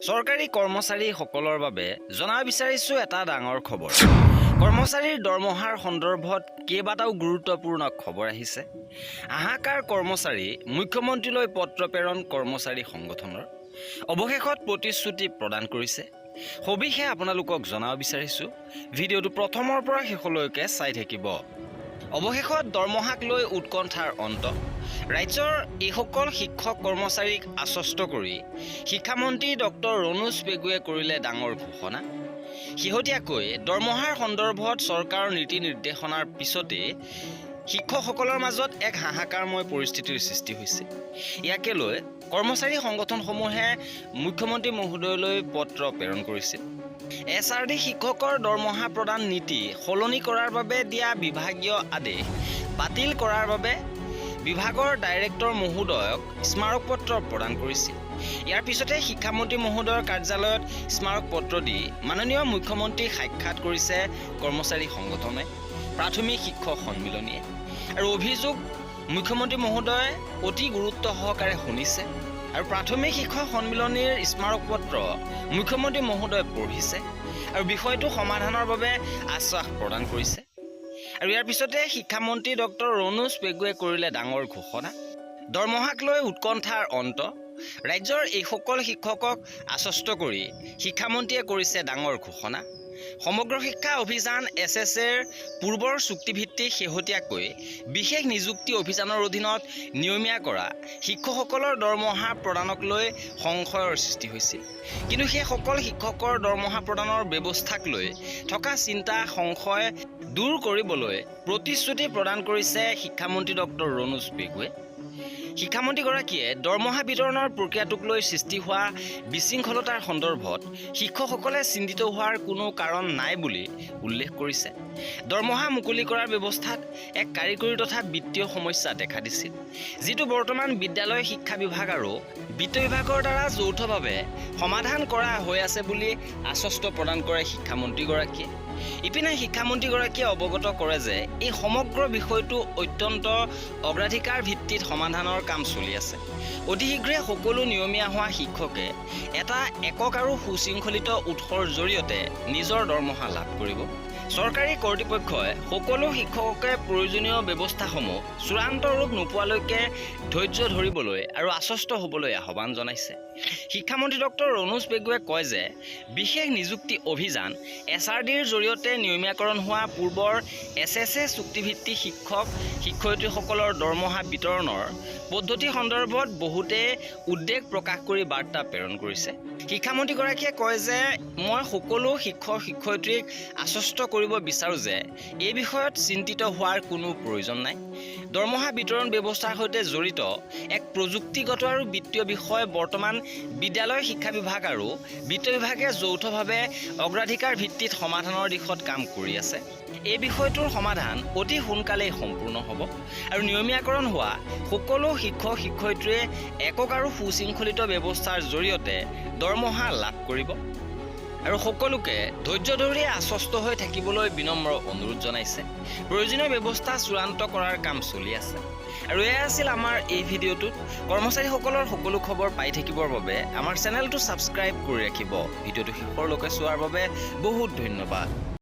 চৰকাৰী কৰ্মচাৰীসকলৰ বাবে জনাব বিচাৰিছোঁ এটা ডাঙৰ খবৰ। কৰ্মচাৰীৰ দৰমহাৰ সন্দৰ্ভত কেইবাটাও গুৰুত্বপূৰ্ণ খবৰ আহিছে। হাহাকাৰ কৰ্মচাৰী মুখ্যমন্ত্ৰীলৈ পত্ৰ প্ৰেৰণ কৰ্মচাৰী সংগঠনৰ অৱশেষত প্ৰতিশ্ৰুতি প্ৰদান কৰিছে। সবিশেষ আপোনালোকক জনাব বিচাৰিছোঁ। ভিডিঅ'টো প্ৰথমৰ পৰা শেষলৈকে চাই থাকিব। অৱশেষত দৰমহাক লৈ উৎকণ্ঠাৰ অন্ত। ৰাজ্যৰ এইসকল শিক্ষক কৰ্মচাৰীক আশ্বস্ত কৰি শিক্ষামন্ত্ৰী ডক্টৰ ৰণোজ পেগুৱে কৰিলে ডাঙৰ ঘোষণা। শেহতীয়াকৈ দৰমহাৰ সন্দৰ্ভত চৰকাৰৰ নীতি নিৰ্দেশনাৰ পিছতে শিক্ষকসকলৰ মাজত এক হাহাকাৰময় পৰিস্থিতিৰ সৃষ্টি হৈছে। ইয়াকে লৈ কৰ্মচাৰী সংগঠনসমূহে মুখ্যমন্ত্ৰী মহোদয়লৈ পত্ৰ প্ৰেৰণ কৰিছিল। SRD শিক্ষকৰ দৰমহা প্ৰদান নীতি সলনি কৰাৰ বাবে দিয়া বিভাগীয় আদেশ বাতিল কৰাৰ বাবে বিভাগৰ ডাইৰেক্টৰ মহোদয়ক স্মাৰক পত্ৰ প্ৰদান কৰিছিল। ইয়াৰ পিছতে শিক্ষামন্ত্ৰী মহোদয়ৰ কাৰ্যালয়ত স্মাৰক পত্ৰ দি মাননীয় মুখ্যমন্ত্ৰীক সাক্ষাৎ কৰিছে কৰ্মচাৰী সংগঠনে, প্ৰাথমিক শিক্ষক সন্মিলনীয়ে। আৰু অভিযোগ মুখ্যমন্ত্ৰী মহোদয়ে অতি গুৰুত্ব সহকাৰে শুনিছে আৰু প্ৰাথমিক শিক্ষক সন্মিলনীৰ স্মাৰক পত্ৰ মুখ্যমন্ত্ৰী মহোদয়ে পঢ়িছে আৰু বিষয়টো সমাধানৰ বাবে আশ্বাস প্ৰদান কৰিছে। আৰু ইয়াৰ পিছতে শিক্ষামন্ত্ৰী ডক্টৰ ৰণোজ পেগুৱে কৰিলে ডাঙৰ ঘোষণা। দৰমহাক লৈ উৎকণ্ঠাৰ অন্ত। ৰাজ্যৰ এইসকল শিক্ষকক আশ্বস্ত কৰি শিক্ষামন্ত্ৰীয়ে কৰিছে ডাঙৰ ঘোষণা। সমগ্ৰ শিক্ষা অভিযান SSAৰ পূৰ্বৰ চুক্তিভিত্তিক শেহতীয়াকৈ বিশেষ নিযুক্তি অভিযানৰ অধীনত নিয়মীয়া কৰা শিক্ষকসকলৰ দৰমহা প্ৰদানক লৈ সংশয়ৰ সৃষ্টি হৈছিল। কিন্তু সেইসকল শিক্ষকৰ দৰমহা প্ৰদানৰ ব্যৱস্থাক লৈ থকা চিন্তা সংশয় দূৰ কৰিবলৈ প্ৰতিশ্ৰুতি প্ৰদান কৰিছে শিক্ষামন্ত্ৰী ডক্টৰ ৰণোজ পেগুৱে। শিক্ষামন্ত্ৰীগৰাকীয়ে দৰমহা বিতৰণৰ প্ৰক্ৰিয়াটোক লৈ সৃষ্টি হোৱা বিশৃংখলতাৰ সন্দৰ্ভত শিক্ষকসকলে চিন্তিত হোৱাৰ কোনো কাৰণ নাই বুলি উল্লেখ কৰিছে। দৰমহা মুকলি কৰাৰ ব্যৱস্থাত এক কাৰিকৰী তথা বিত্তীয় সমস্যা দেখা দিছিল, যিটো বৰ্তমান বিদ্যালয় শিক্ষা বিভাগ আৰু বিত্ত বিভাগৰ দ্বাৰা যৌথভাৱে সমাধান কৰা হৈ আছে বুলি আশ্বস্ত প্ৰদান কৰে শিক্ষামন্ত্ৰীগৰাকীয়ে। ইপিনে শিক্ষামন্ত্ৰীগৰাকীয়ে অৱগত কৰে যে এই সমগ্ৰ বিষয়টো অত্যন্ত অগ্ৰাধিকাৰ ভিত্তিত সমাধানৰ কাম চলি আছে। অতি শীঘ্ৰে সকলো নিয়মীয়া হোৱা শিক্ষকে এটা একক আৰু সুশৃংখলিত উৎসৰ জৰিয়তে নিজৰ দৰমহা লাভ কৰিব। চৰকাৰী কৰ্তৃপক্ষই সকলো শিক্ষককে প্ৰয়োজনীয় ব্যৱস্থাসমূহ চূড়ান্ত ৰূপ নোপোৱালৈকে ধৈৰ্য ধৰিবলৈ আৰু আশ্বস্ত হ'বলৈ আহ্বান জনাইছে। শিক্ষামন্ত্ৰী ডক্টৰ ৰণোজ পেগুৱে কয় যে বিশেষ নিযুক্তি অভিযান SRDৰ জৰিয়তে নিয়মীয়াকৰণ হোৱা পূৰ্বৰ SSA চুক্তিভিত্তিক শিক্ষক শিক্ষয়িত্ৰীসকলৰ দৰমহা বিতৰণৰ পদ্ধতি সন্দৰ্ভত বহুতে উদ্বেগ প্ৰকাশ কৰি বাৰ্তা প্ৰেৰণ কৰিছে। শিক্ষামন্ত্ৰীগৰাকীয়ে কয় যে মই সকলো শিক্ষক শিক্ষয়িত্ৰীক আশ্বস্ত কৰিব বিচাৰোঁ যে এই বিষয়ত চিন্তিত হোৱাৰ কোনো প্ৰয়োজন নাই। দৰমহা বিতৰণ ব্যৱস্থাৰ সৈতে জড়িত এক প্ৰযুক্তিগত আৰু বিত্তীয় বিষয় বৰ্তমান বিদ্যালয় শিক্ষা বিভাগ আৰু বিত্ত বিভাগে যৌথভাৱে অগ্ৰাধিকাৰ ভিত্তিত সমাধানৰ দিশত কাম কৰি আছে। এই বিষয়টোৰ সমাধান অতি সোনকালেই সম্পূৰ্ণ হ'ব আৰু নিয়মীয়াকৰণ হোৱা সকলো শিক্ষক শিক্ষয়িত্ৰীয়ে একক আৰু সুশৃংখলিত ব্যৱস্থাৰ জৰিয়তে দৰমহা লাভ কৰিব। আৰু সকলোকে ধৈৰ্য ধৰি আশ্বস্ত হৈ থাকিবলৈ বিনম্ৰ অনুৰোধ জনাইছে। প্ৰয়োজনীয় ব্যৱস্থা চূড়ান্ত কৰাৰ কাম চলি আছে। আৰু এয়া আছিল আমাৰ এই ভিডিঅ'টোত। কৰ্মচাৰীসকলৰ সকলো খবৰ পাই থাকিবৰ বাবে আমাৰ চেনেলটো ছাবস্ক্ৰাইব কৰি ৰাখিব। ভিডিঅ'টো শেষৰলৈকে চোৱাৰ বাবে বহুত ধন্যবাদ।